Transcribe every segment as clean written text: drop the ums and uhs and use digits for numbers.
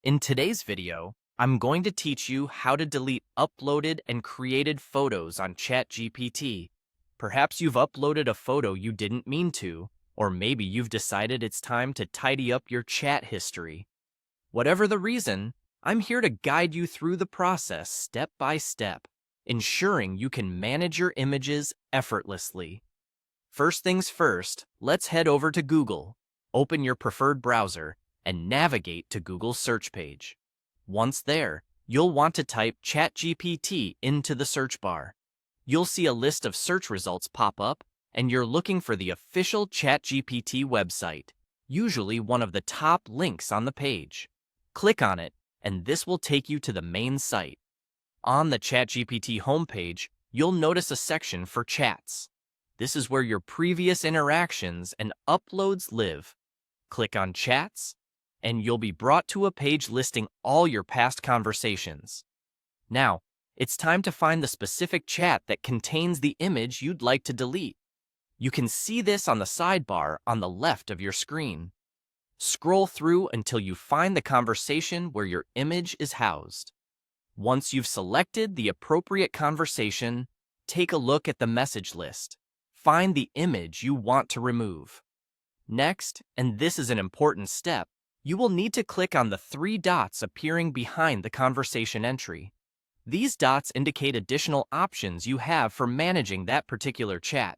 In today's video, I'm going to teach you how to delete uploaded and created photos on ChatGPT. Perhaps you've uploaded a photo you didn't mean to, or maybe you've decided it's time to tidy up your chat history. Whatever the reason, I'm here to guide you through the process step by step, ensuring you can manage your images effortlessly. First things first, let's head over to Google. Open your preferred browser and navigate to Google's search page. Once there, you'll want to type ChatGPT into the search bar. You'll see a list of search results pop up, and you're looking for the official ChatGPT website, usually one of the top links on the page. Click on it, and this will take you to the main site. On the ChatGPT homepage, you'll notice a section for chats. This is where your previous interactions and uploads live. Click on Chats, and you'll be brought to a page listing all your past conversations. Now, it's time to find the specific chat that contains the image you'd like to delete. You can see this on the sidebar on the left of your screen. Scroll through until you find the conversation where your image is housed. Once you've selected the appropriate conversation, take a look at the message list. Find the image you want to remove. Next, and this is an important step, you will need to click on the three dots appearing behind the conversation entry. These dots indicate additional options you have for managing that particular chat.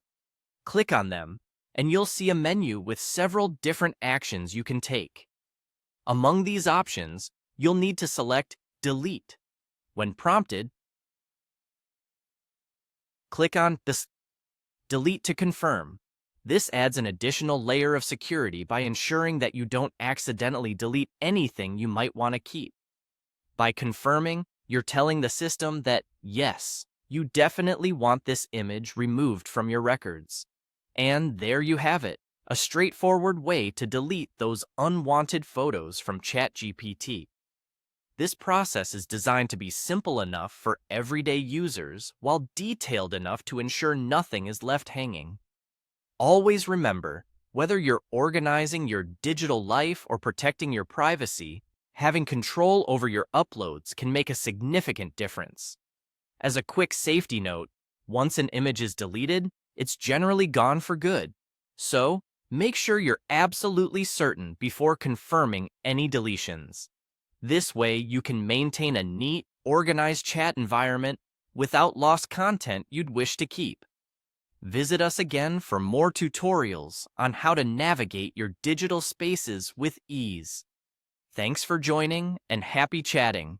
Click on them, and you'll see a menu with several different actions you can take. Among these options, you'll need to select Delete. When prompted, click on Delete to confirm. This adds an additional layer of security by ensuring that you don't accidentally delete anything you might want to keep. By confirming, you're telling the system that, yes, you definitely want this image removed from your records. And there you have it, a straightforward way to delete those unwanted photos from ChatGPT. This process is designed to be simple enough for everyday users while detailed enough to ensure nothing is left hanging. Always remember, whether you're organizing your digital life or protecting your privacy, having control over your uploads can make a significant difference. As a quick safety note, once an image is deleted, it's generally gone for good. So, make sure you're absolutely certain before confirming any deletions. This way, you can maintain a neat, organized chat environment without lost content you'd wish to keep. Visit us again for more tutorials on how to navigate your digital spaces with ease. Thanks for joining, and happy chatting.